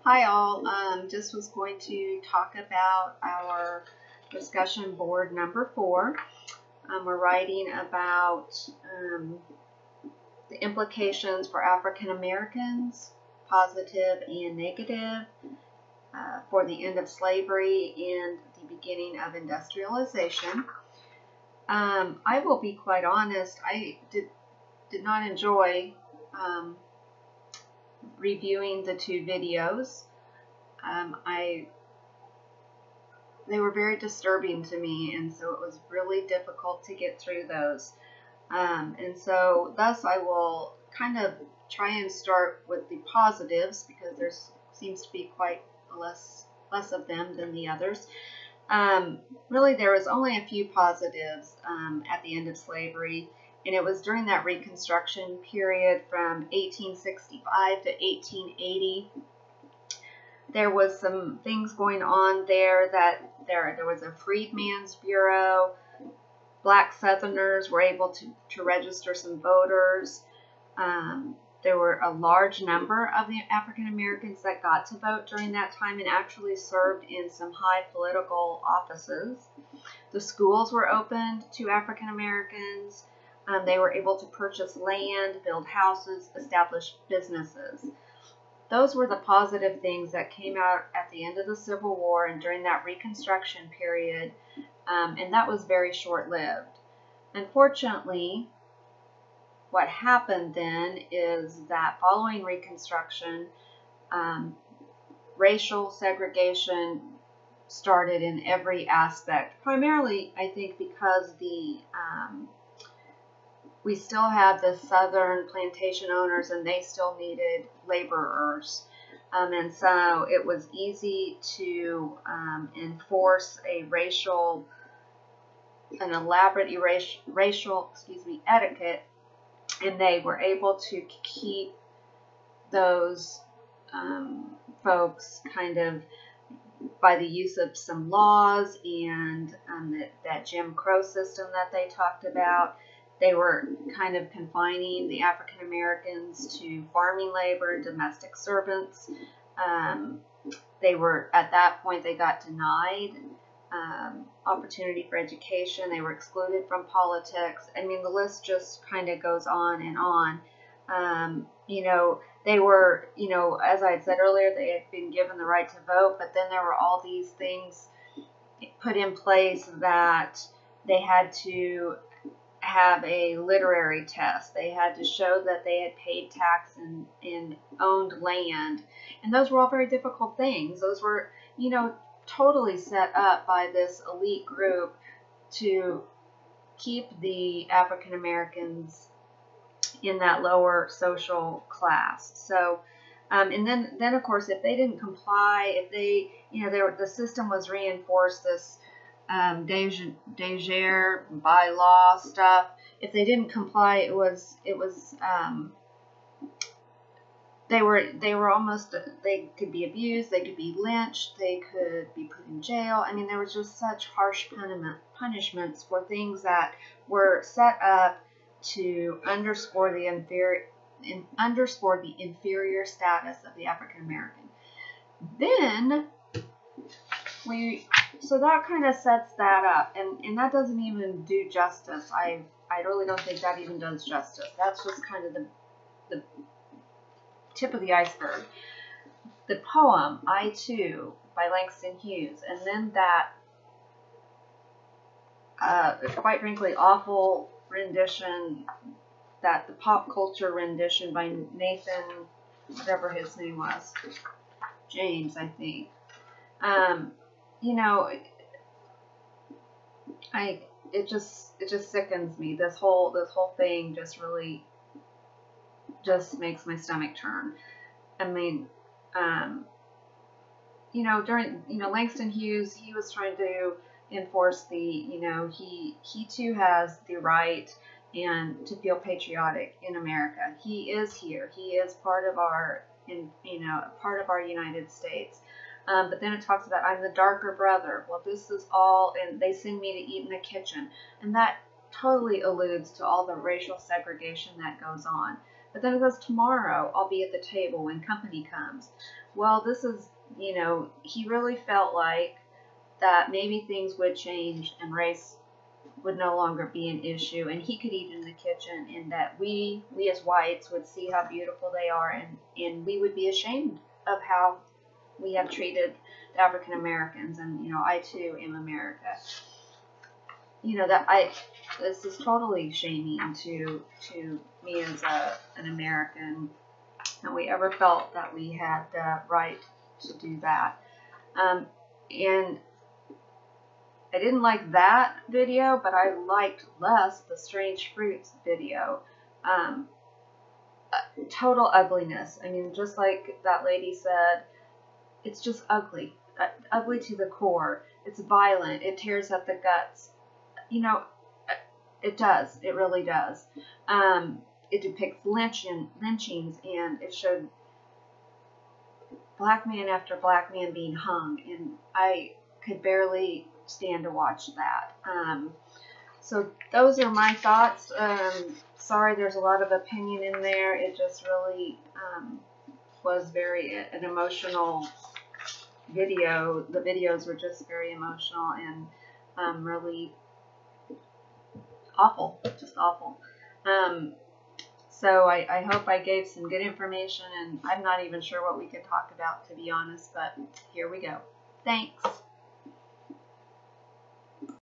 Hi all, just was going to talk about our discussion board number 4. We're writing about the implications for African Americans, positive and negative, for the end of slavery and the beginning of industrialization. I will be quite honest, I did not enjoy reviewing the 2 videos. They were very disturbing to me, and so it was really difficult to get through those. And so thus I will kind of try and start with the positives, because there seems to be quite less of them than the others. Really, there was only a few positives at the end of slavery, and it was during that Reconstruction period from 1865 to 1880. There was some things going on there that there was a Freedmen's Bureau. Black Southerners were able to register some voters. There were a large number of the African Americans that got to vote during that time and actually served in some high political offices. The schools were opened to African Americans. They were able to purchase land, build houses, establish businesses. Those were the positive things that came out at the end of the Civil War and during that Reconstruction period, and that was very short-lived. Unfortunately, what happened then is that following Reconstruction, racial segregation started in every aspect, primarily, I think, because we still had the Southern plantation owners, and they still needed laborers. And so it was easy to enforce an elaborate racial etiquette, and they were able to keep those folks kind of by the use of some laws and that Jim Crow system that they talked about. They were kind of confining the African Americans to farming labor, domestic servants. At that point, they got denied opportunity for education. They were excluded from politics. I mean, the list just kind of goes on and on. They were, as I had said earlier, they had been given the right to vote, but then there were all these things put in place that they had to have a literary test. They had to show that they had paid tax and owned land. And those were all very difficult things. Those were, totally set up by this elite group to keep the African Americans in that lower social class. So, and then of course, if they didn't comply, if they, the system was reinforced, this Desjardins by law stuff. If they didn't comply, they were almost, they could be abused, they could be lynched, they could be put in jail. I mean, there was just such harsh punishments for things that were set up to underscore the inferior status of the African American. Then so that kind of sets that up, and that doesn't even do justice. I really don't think that even does justice. That's just kind of the tip of the iceberg. The poem I Too by Langston Hughes, and then that quite frankly awful rendition, that the pop culture rendition by Nathan, whatever his name was, James, I think. It just sickens me. This whole thing just really just makes my stomach turn. I mean, during, Langston Hughes, he was trying to enforce the, he too has the right and to feel patriotic in America. He is here. He is part of our United States. But then it talks about, I'm the darker brother. Well, this is all, and they send me to eat in the kitchen. And that totally alludes to all the racial segregation that goes on. But then it says tomorrow I'll be at the table when company comes. Well, this is, you know, he really felt like that maybe things would change and race would no longer be an issue, and he could eat in the kitchen, and that we as whites would see how beautiful they are, and we would be ashamed of how we have treated the African Americans. And you know, I too am America. You know, this is totally shaming to me as an American, and we ever felt that we had the right to do that. And I didn't like that video, but I liked less the Strange Fruits video. Total ugliness. I mean, just like that lady said, it's just ugly. Ugly to the core. It's violent. It tears at the guts. You know, it does. It really does. It depicts lynchings, and it showed black man after black man being hung, and I could barely stand to watch that. So those are my thoughts. Sorry, there's a lot of opinion in there. It just really was an emotional video. The videos were just very emotional and really awful, just awful. So I hope I gave some good information, and I'm not even sure what we could talk about, to be honest, but here we go. Thanks.